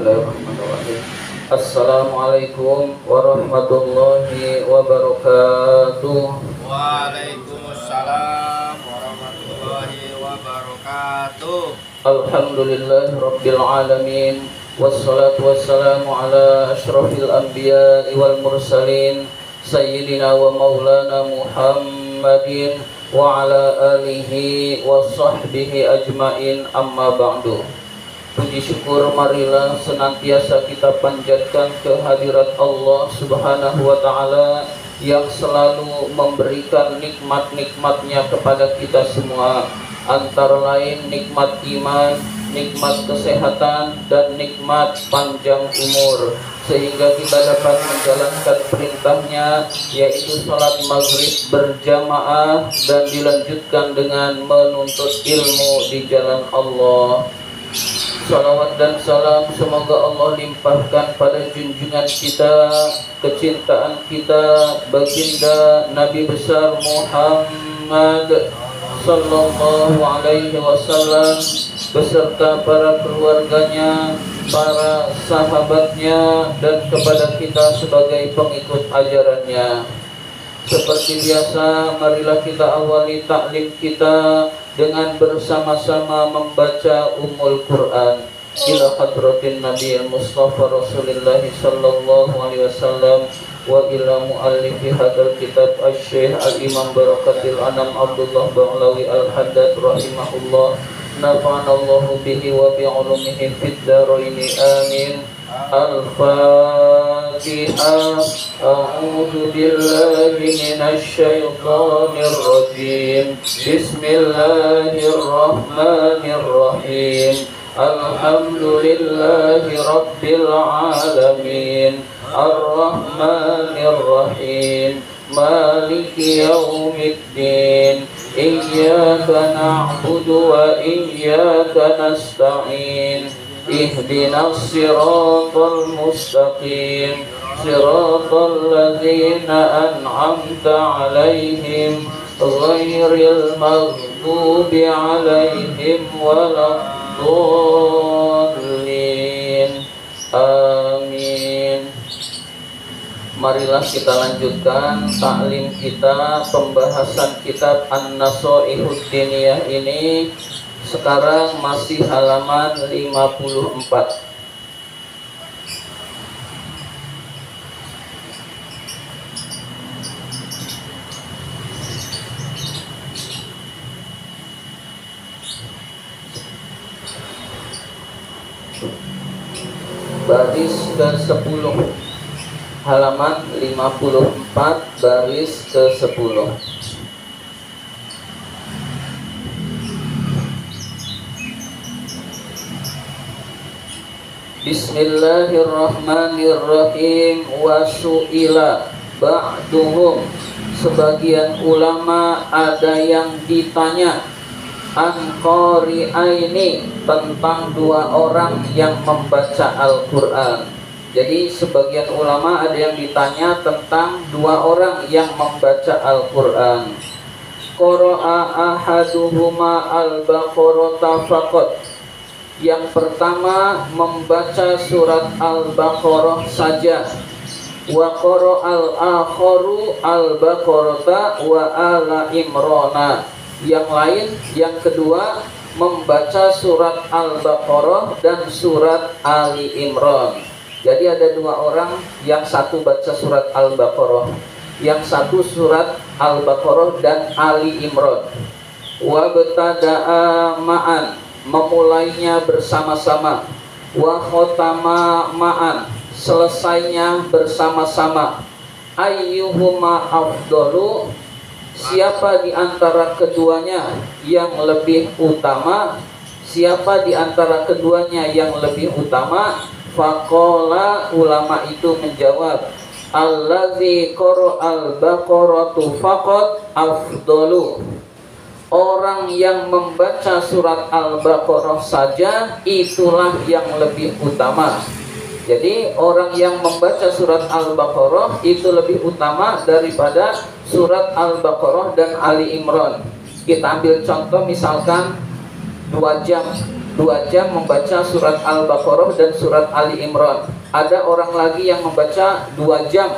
Bismillahirrahmanirrahim. Assalamualaikum warahmatullahi wabarakatuh. Waalaikumsalam warahmatullahi wabarakatuh. Alhamdulillahirabbil alamin. Wassalatu wassalamu ala asyrafil anbiya'i wal mursalin sayyidina wa maulana Muhammadin wa ala alihi wa sahbihi ajmain, amma ba'du. Puji syukur marilah senantiasa kita panjatkan kehadirat Allah Subhanahu wa ta'ala yang selalu memberikan nikmat-nikmatnya kepada kita semua, antara lain nikmat iman, nikmat kesehatan, dan nikmat panjang umur, sehingga kita dapat menjalankan perintahnya, yaitu salat maghrib berjamaah dan dilanjutkan dengan menuntut ilmu di jalan Allah. Salawat dan salam semoga Allah limpahkan pada junjungan kita, kecintaan kita, baginda Nabi besar Muhammad sallallahu alaihi wasallam beserta para keluarganya, para sahabatnya, dan kepada kita sebagai pengikut ajarannya. Seperti biasa, marilah kita awali taklim kita dengan bersama-sama membaca Ummul Quran ila hadratin Nabi Mustafa Rasulullah sallallahu alaihi wasallam wa ila muallifi hadzal kitab Asy-Syaikh Al-Imam Barakatil Anam Abdullah Ba'lawi Al-Haddad rahimahullah. Nafa'anallahu bihi wa bi'ulumihi fid dharaini amin. Al-Fatihah. A'udzu billahi minasy syaithanir rajim. Bismillahirrahmanirrahim. Alhamdulillahi rabbil alamin. Ar-Rahmanir Rahim. Maliki yaumiddin. Iyyaka na'budu wa iyyaka nasta'in. Ihdinas siratal mustaqim. Siratal ladzina an'amta 'alaihim ghairil maghdubi 'alaihim waladdallin. Amin. Marilah kita lanjutkan taklim kita, pembahasan kitab An-Nasaihud Diniyah ini. Sekarang masih halaman 54. Baris ke-10, halaman 54, baris ke-10. Bismillahirrahmanirrahim. Wa su'ila ba'duhum, sebagian ulama ada yang ditanya, an qari'aini, tentang dua orang yang membaca Al-Quran. Jadi sebagian ulama ada yang ditanya tentang dua orang yang membaca Al-Quran. Qara'a ahaduhuma al-Baqarah faqat, yang pertama membaca surat Al-Baqarah saja. Wa qara'al akharu al-Baqarah wa ala Imrana, yang lain, yang kedua membaca surat Al-Baqarah dan surat Ali Imran. Jadi ada dua orang, yang satu baca surat Al-Baqarah, yang satu surat Al-Baqarah dan Ali Imran. Wa btada'a ma'an, memulainya bersama-sama. Wa khotama ma'an, selesainya bersama-sama. Ayyuhuma afdalu, siapa di antara keduanya yang lebih utama? Siapa di antara keduanya yang lebih utama? Faqala, ulama itu menjawab, allazi qara'al baqaratu faqat afdalu, orang yang membaca surat Al-Baqarah saja itulah yang lebih utama. Jadi orang yang membaca surat Al-Baqarah itu lebih utama daripada surat Al-Baqarah dan Ali Imran. Kita ambil contoh, misalkan 2 jam 2 jam membaca surat Al-Baqarah dan surat Ali Imran. Ada orang lagi yang membaca 2 jam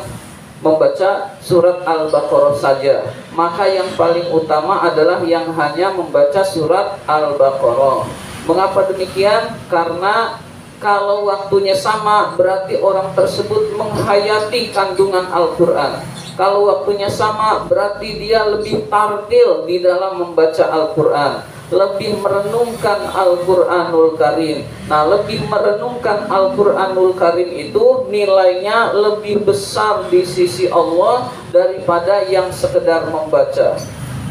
membaca surat Al-Baqarah saja. Maka yang paling utama adalah yang hanya membaca surat Al-Baqarah. Mengapa demikian? Karena kalau waktunya sama berarti orang tersebut menghayati kandungan Al-Quran. Kalau waktunya sama berarti dia lebih tartil di dalam membaca Al-Quran, lebih merenungkan Al-Quranul Karim. Nah, lebih merenungkan Al-Quranul Karim itu nilainya lebih besar di sisi Allah daripada yang sekedar membaca.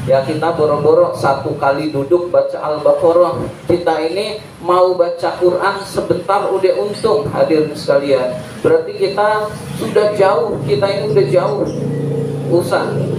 Ya, kita boro-boro 1 kali duduk baca Al-Baqarah. Kita ini mau baca Quran sebentar udah untung, hadirin sekalian. Berarti kita sudah jauh, kita ini udah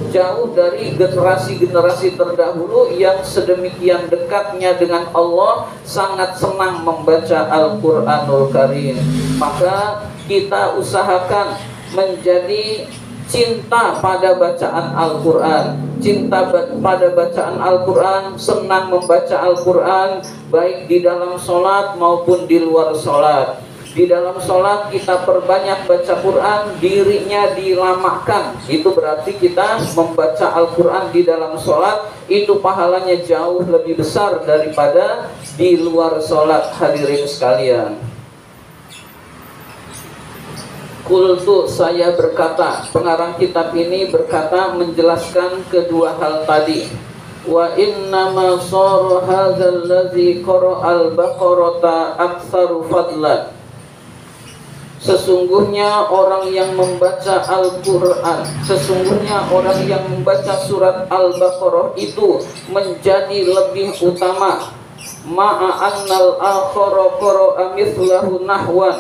jauh dari generasi-generasi terdahulu yang sedemikian dekatnya dengan Allah, sangat senang membaca Al-Quranul Karim. Maka kita usahakan menjadi cinta pada bacaan Al-Quran, cinta pada bacaan Al-Quran, senang membaca Al-Quran, baik di dalam sholat maupun di luar sholat. Di dalam sholat kita perbanyak baca Quran, dirinya dilamakan. Itu berarti kita membaca Al-Quran di dalam sholat, itu pahalanya jauh lebih besar daripada di luar sholat, hadirin sekalian. Kultu, saya berkata, pengarang kitab ini berkata menjelaskan kedua hal tadi. Wa innama sara hadzal ladzi qara'al baqarata aktsaru fadlan. Sesungguhnya orang yang membaca Al-Quran, sesungguhnya orang yang membaca surat Al-Baqarah itu menjadi lebih utama. Ma'annal akhara qara'a mithlahu nahwan,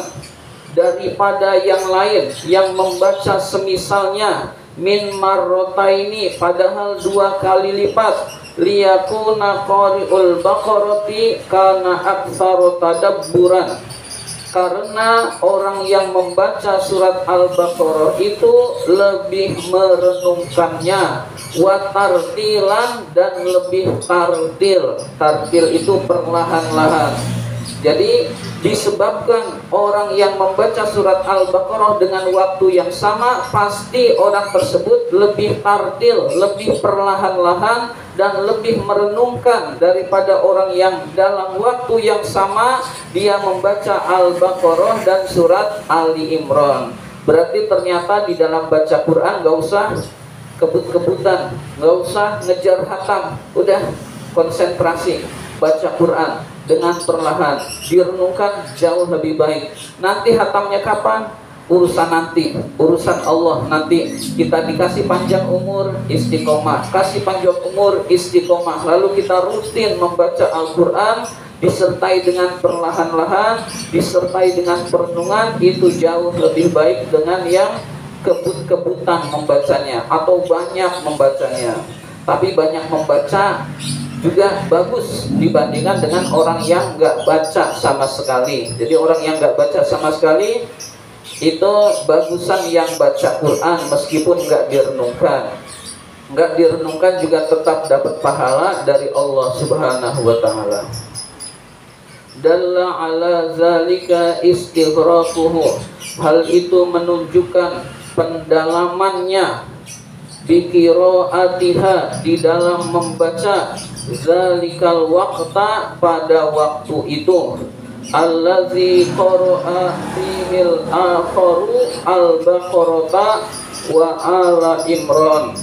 daripada yang lain yang membaca semisalnya, min marrotaini, padahal 2 kali lipat, liyakuna qari'ul baqarati kana aktsaru tadabburan, karena orang yang membaca surat Al-Baqarah itu lebih merenungkannya, watartilan, dan lebih tartil. Tartil itu perlahan-lahan. Jadi disebabkan orang yang membaca surat Al-Baqarah dengan waktu yang sama, pasti orang tersebut lebih tartil, lebih perlahan-lahan, dan lebih merenungkan daripada orang yang dalam waktu yang sama dia membaca Al-Baqarah dan surat Ali Imran. Berarti ternyata di dalam baca Quran gak usah kebut-kebutan, gak usah ngejar hatam, udah konsentrasi baca Quran dengan perlahan, direnungkan jauh lebih baik. Nanti hatamnya kapan? Urusan nanti, urusan Allah nanti. Kita dikasih panjang umur, istiqomah, kasih panjang umur, istiqomah. Lalu kita rutin membaca Al-Quran, disertai dengan perlahan-lahan, disertai dengan perenungan, itu jauh lebih baik dengan yang kebut-kebutan membacanya atau banyak membacanya. Tapi banyak membaca juga bagus dibandingkan dengan orang yang nggak baca sama sekali. Jadi orang yang nggak baca sama sekali itu bagusan yang baca Quran meskipun nggak direnungkan. Nggak direnungkan juga tetap dapat pahala dari Allah Subhanahu wa Ta'ala. Dalla ala zalika istighraquhu, hal itu menunjukkan pendalamannya, biqiraatiha, di dalam membaca, zalikal waqta, pada waktu itu, allazi qara'a fihil akharu al-baqarata wa ala imran,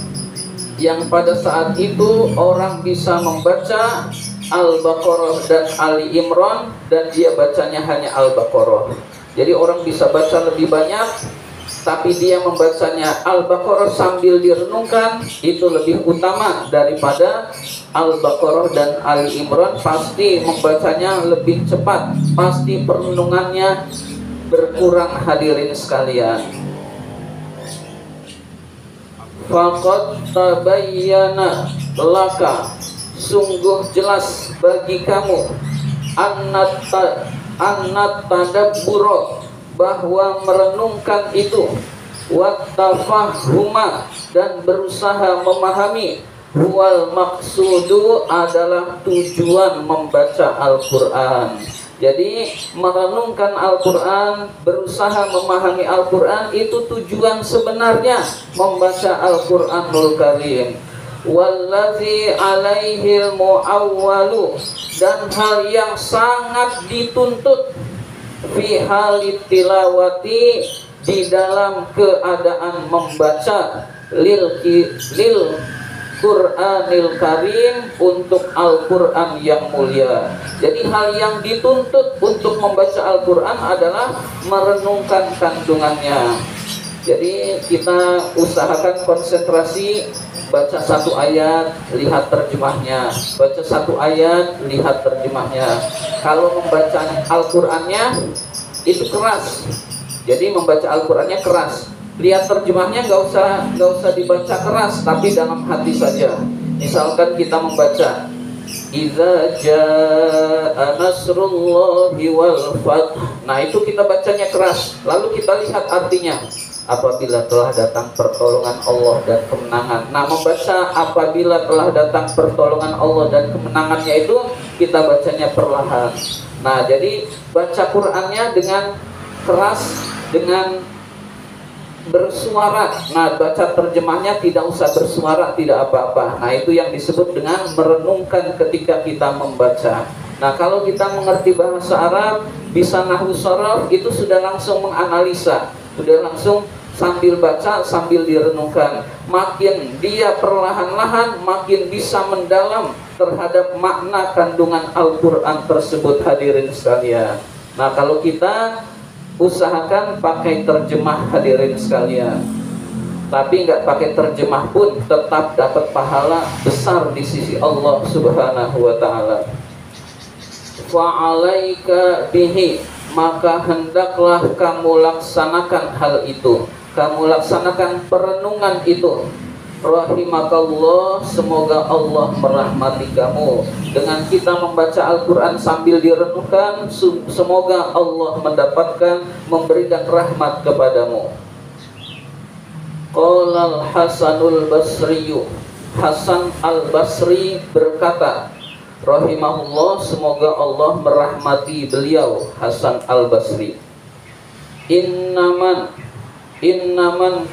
yang pada saat itu orang bisa membaca Al-Baqarah dan Ali Imran, dan dia bacanya hanya Al-Baqarah. Jadi orang bisa baca lebih banyak, tapi dia membacanya Al-Baqarah sambil direnungkan, itu lebih utama daripada Al-Baqarah dan Ali Imran. Pasti membacanya lebih cepat, pasti perenungannya berkurang, hadirin sekalian. Faqad tabayyana laka, sungguh jelas bagi kamu, annat tadabbura, bahwa merenungkan itu, wattafahuma, dan berusaha memahami, Wal maksudu adalah tujuan membaca Al-Quran. Jadi merenungkan Al-Quran, berusaha memahami Al-Quran, itu tujuan sebenarnya membaca Al-Quranul Karim. Wallazi alaihil mu'awwalu, dan hal yang sangat dituntut fi halit tilawati, di dalam keadaan membaca lil Qur'anil Karim, untuk Al-Quran yang mulia. Jadi hal yang dituntut untuk membaca Al-Quran adalah merenungkan kandungannya. Jadi kita usahakan konsentrasi, baca satu ayat, lihat terjemahnya. Baca satu ayat, lihat terjemahnya. Kalau membaca Al-Qurannya itu keras, jadi membaca Al-Qurannya keras. Lihat terjemahnya nggak usah dibaca keras, tapi dalam hati saja. Misalkan kita membaca Idza jaa nasrullahi wal fath. Nah, itu kita bacanya keras. Lalu kita lihat artinya. Apabila telah datang pertolongan Allah dan kemenangan. Nah, membaca apabila telah datang pertolongan Allah dan kemenangannya itu kita bacanya perlahan. Nah, jadi baca Qur'annya dengan keras, dengan bersuara. Nah, baca terjemahnya tidak usah bersuara, tidak apa-apa. Nah, itu yang disebut dengan merenungkan ketika kita membaca. Nah, kalau kita mengerti bahasa Arab, bisa nahwu sharaf, itu sudah langsung menganalisa, sudah langsung sambil baca, sambil direnungkan. Makin dia perlahan-lahan, makin bisa mendalam terhadap makna kandungan Al-Quran tersebut, hadirin sekalian. Nah, kalau kita usahakan pakai terjemah, hadirin sekalian. Tapi nggak pakai terjemah pun tetap dapat pahala besar di sisi Allah Subhanahu wa Ta'ala. Fa'alaika bihi, maka hendaklah kamu laksanakan hal itu. Kamu laksanakan perenungan itu. Rahimakallah, semoga Allah merahmati kamu. Dengan kita membaca Al-Quran sambil direnungkan, semoga Allah memberikan rahmat kepadamu. Qala Hasanul Basri, Hasan Al-Basri berkata, rahimahullah, semoga Allah merahmati beliau, Hasan Al-Basri. Innaman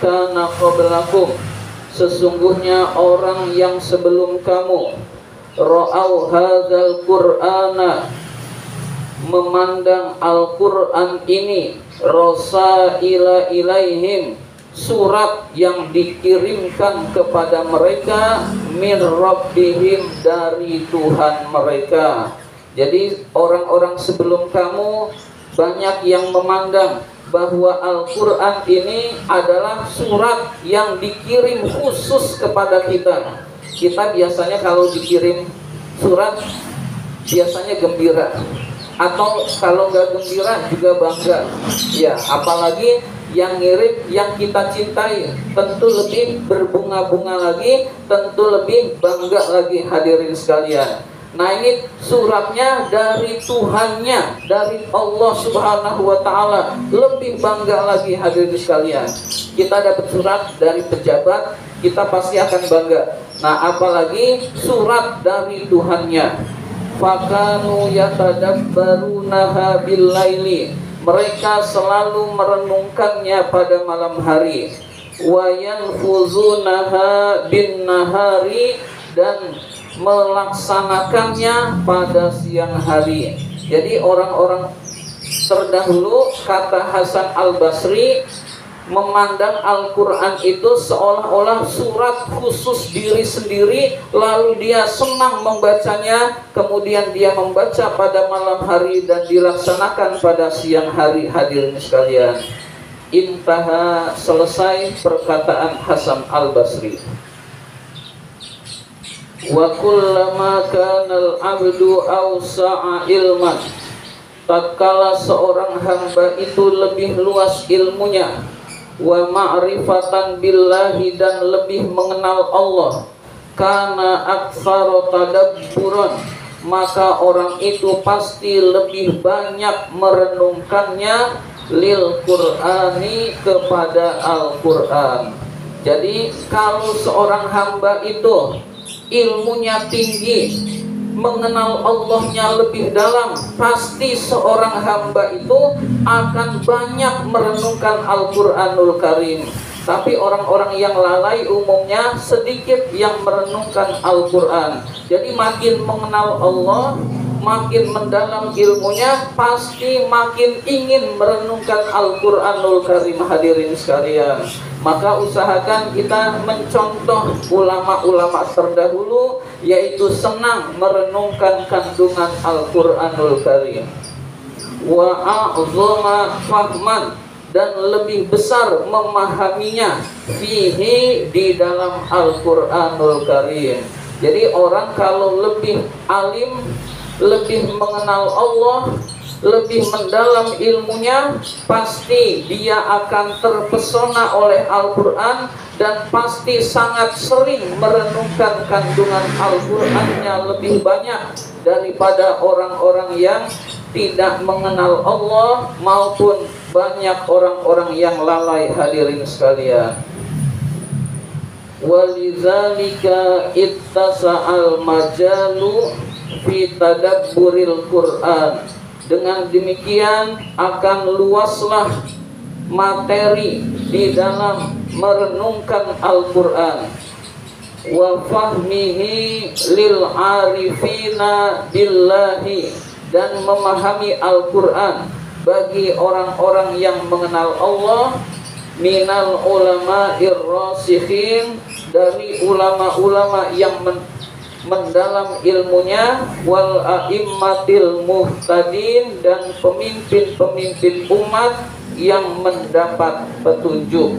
kana qablakum, sesungguhnya orang yang sebelum kamu, ra'au hadzal qur'ana, memandang Al-Qur'an ini, rasaila ilaihim, surat yang dikirimkan kepada mereka, min rabbihim, dari Tuhan mereka. Jadi orang-orang sebelum kamu banyak yang memandang bahwa Al-Quran ini adalah surat yang dikirim khusus kepada kita. Kita biasanya kalau dikirim surat biasanya gembira, atau kalau nggak gembira juga bangga. Ya, apalagi yang ngirim yang kita cintai, tentu lebih berbunga-bunga lagi, tentu lebih bangga lagi, hadirin sekalian. Nah, ini suratnya dari Tuhannya, dari Allah Subhanahu wa Ta'ala, lebih bangga lagi, hadirin sekalian. Kita dapat surat dari pejabat, kita pasti akan bangga. Nah, apalagi surat dari Tuhannya. Fakanu yatadabbarunaha bil-laili, mereka selalu merenungkannya pada malam hari. Wa yanfuzunaha bin-nahari, dan melaksanakannya pada siang hari. Jadi orang-orang terdahulu, kata Hasan Al-Basri, memandang Al-Quran itu seolah-olah surat khusus diri sendiri, lalu dia senang membacanya, kemudian dia membaca pada malam hari dan dilaksanakan pada siang hari, hadirin sekalian. Intaha, selesai perkataan Hasan Al-Basri. Wa kullama kanal abdu awsa'a ilman, tatkala seorang hamba itu lebih luas ilmunya, wa ma'rifatan billahi, dan lebih mengenal Allah, kana aktsara tadabburan, maka orang itu pasti lebih banyak merenungkannya, lil Qur'ani, kepada Al-Quran. Jadi kalau seorang hamba itu ilmunya tinggi, mengenal Allahnya lebih dalam, pasti seorang hamba itu akan banyak merenungkan Al-Quranul Karim. Tapi orang-orang yang lalai umumnya sedikit yang merenungkan Al-Quran. Jadi makin mengenal Allah, makin mendalam ilmunya, pasti makin ingin merenungkan Al-Quranul Karim. Hadirin sekalian, maka usahakan kita mencontoh ulama-ulama terdahulu, yaitu senang merenungkan kandungan Al-Quranul Karim. Wa a'zama fahman, dan lebih besar memahaminya fihi, di dalam Al-Quranul Karim. Jadi orang kalau lebih alim, lebih mengenal Allah, lebih mendalam ilmunya, pasti dia akan terpesona oleh Al-Quran dan pasti sangat sering merenungkan kandungan Al-Qurannya lebih banyak daripada orang-orang yang tidak mengenal Allah maupun banyak orang-orang yang lalai. Hadirin sekalian, walidzalika ittasa'al majalu fi tadabburil Qur'an. Dengan demikian akan luaslah materi di dalam merenungkan Al-Quran. Wa fahmihi lil arifina billahi, dan memahami Al-Quran bagi orang-orang yang mengenal Allah, minal ulama'ir rasikhin, dari ulama-ulama yang mendalam ilmunya, wal a'immatil muhtadin, dan pemimpin-pemimpin umat yang mendapat petunjuk.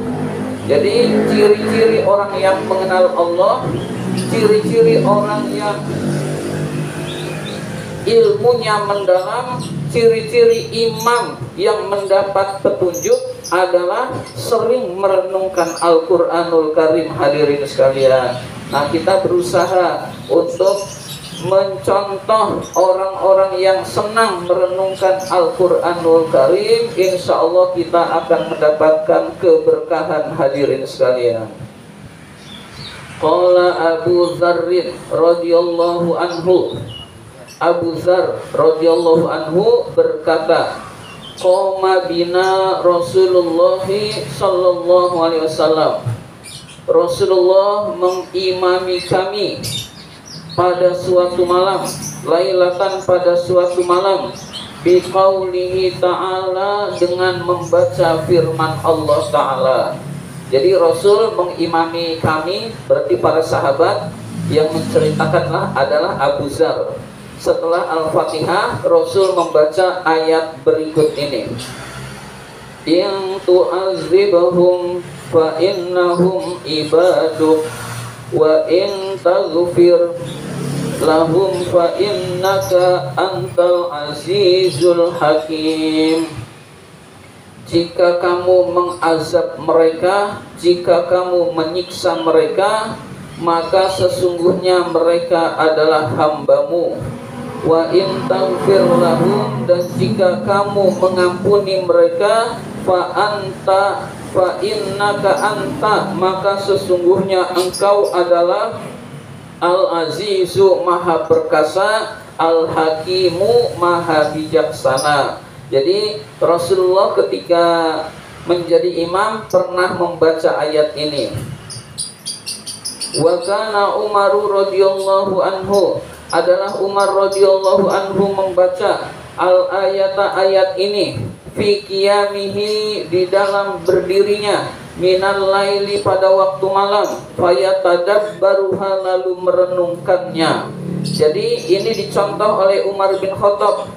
Jadi ciri-ciri orang yang mengenal Allah, ciri-ciri orang yang ilmunya mendalam, ciri-ciri imam yang mendapat petunjuk adalah sering merenungkan Al-Quranul Karim. Hadirin sekalian, nah kita berusaha untuk mencontoh orang-orang yang senang merenungkan Al-Quranul Karim. Insya Allah kita akan mendapatkan keberkahan. Hadirin sekalian, qala Abu Dzarrin radhiyallahu anhu, Abu Dzar radhiyallahu anhu berkata, qoma bina Rasulullah sallallahu alaihi wasallam, Rasulullah mengimami kami pada suatu malam, lailatan, pada suatu malam, biqaulihi ta'ala, dengan membaca firman Allah Ta'ala. Jadi Rasul mengimami kami, berarti para sahabat. Yang menceritakanlah adalah Abu Dzar. Setelah Al-Fatihah, Rasul membaca ayat berikut ini, in tu'azibahum fa innahum ibaduk, wa in taghfir lahum fa innaka antal azizul hakim. Jika kamu mengazab mereka, jika kamu menyiksa mereka, maka sesungguhnya mereka adalah hambamu. Wa in taghfir lahum, dan jika kamu mengampuni mereka, fa anta, fa innaka anta, maka sesungguhnya engkau adalah al-azizu, maha perkasa, al-hakimu, maha bijaksana. Jadi Rasulullah ketika menjadi imam pernah membaca ayat ini. Wa kana Umar radhiyallahu anhu, adalah Umar radhiyallahu anhu membaca al-ayata, ayat ini, fi qiyamihi, di dalam berdirinya, minal laili, pada waktu malam, fayatadabbaruha, lalu merenungkannya. Jadi ini dicontoh oleh Umar bin Khattab.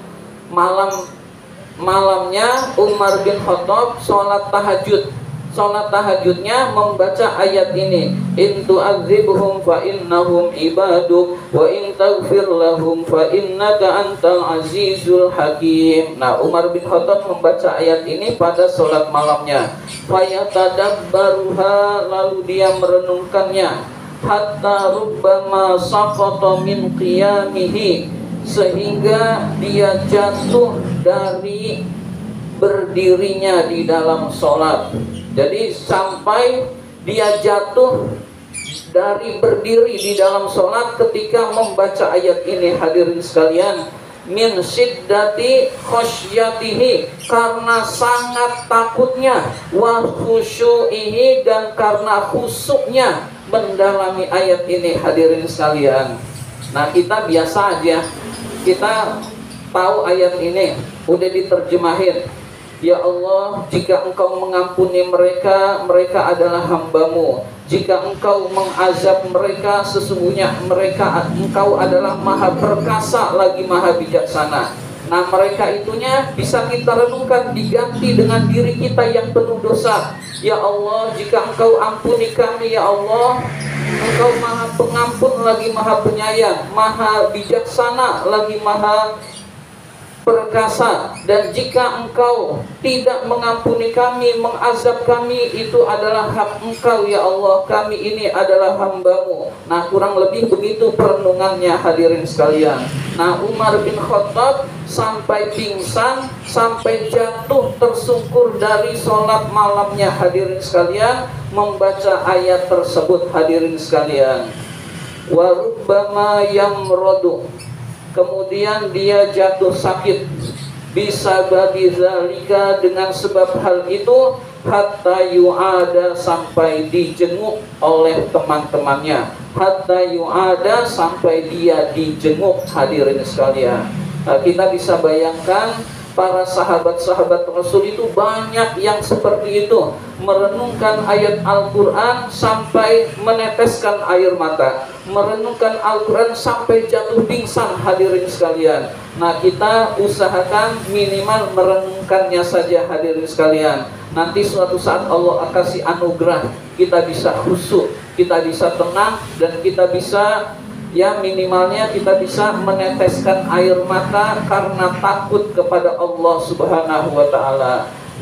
Malamnya Umar bin Khattab sholat tahajud. Sholat tahajudnya membaca ayat ini, in tu'adzibhum fa innahum ibaduk, wa in taghfir lahum fa innaka antal azizul hakim. Nah, Umar bin Khattab membaca ayat ini pada sholat malamnya. Fayatadabbaruha, lalu dia merenungkannya, hatta rubbama saqata min qiyamihi, sehingga dia jatuh dari berdirinya di dalam sholat. Jadi sampai dia jatuh dari berdiri di dalam sholat ketika membaca ayat ini, hadirin sekalian, min syiddati khosyatihi, karena sangat takutnya, wa khusyu'ihi, dan karena khusyuknya mendalami ayat ini, hadirin sekalian. Nah, kita biasa aja, kita tahu ayat ini udah diterjemahin, ya Allah, jika engkau mengampuni mereka, mereka adalah hambamu. Jika engkau mengazab mereka, sesungguhnya engkau adalah maha perkasa lagi maha bijaksana. Nah, mereka itunya bisa kita renungkan, diganti dengan diri kita yang penuh dosa. Ya Allah, jika engkau ampuni kami, ya Allah, engkau maha pengampun lagi maha penyayang, maha bijaksana lagi maha perkasa. Dan jika engkau tidak mengampuni kami, mengazab kami, itu adalah hak engkau, ya Allah, kami ini adalah hambamu. Nah, kurang lebih begitu perenungannya, hadirin sekalian. Nah, Umar bin Khattab sampai pingsan, sampai jatuh tersungkur dari sholat malamnya, hadirin sekalian, membaca ayat tersebut, hadirin sekalian. Wa rubbama yamradu, kemudian dia jatuh sakit, bisa bagi zalika, dengan sebab hal itu, hatta yu'ada, sampai dijenguk oleh teman-temannya, hatta yu'ada, sampai dia dijenguk, hadirin sekalian. Nah, kita bisa bayangkan para sahabat-sahabat Rasul itu banyak yang seperti itu, merenungkan ayat Al-Quran sampai meneteskan air mata, merenungkan Al-Quran sampai jatuh pingsan, hadirin sekalian. Nah, kita usahakan minimal merenungkannya saja, hadirin sekalian. Nanti suatu saat Allah akan kasih anugerah, kita bisa khusyuk, kita bisa tenang, dan kita bisa, ya minimalnya kita bisa meneteskan air mata karena takut kepada Allah Subhanahu wa ta'ala.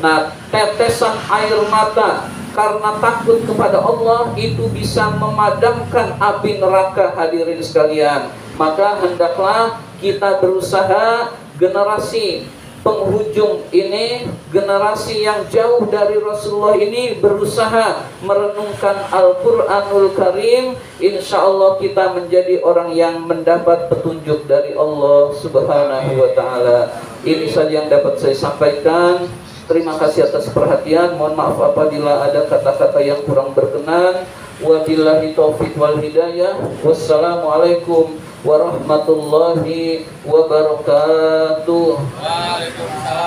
Nah, tetesan air mata karena takut kepada Allah itu bisa memadamkan api neraka, hadirin sekalian. Maka hendaklah kita berusaha, generasi penghujung ini, generasi yang jauh dari Rasulullah ini, berusaha merenungkan Al-Quranul Karim. Insya Allah kita menjadi orang yang mendapat petunjuk dari Allah Subhanahu wa ta'ala. Ini saja yang dapat saya sampaikan. Terima kasih atas perhatian. Mohon maaf apabila ada kata-kata yang kurang berkenan. Wabillahi taufiq wal hidayah. Wassalamualaikum warahmatullahi wabarakatuh. Waalaikumsalam.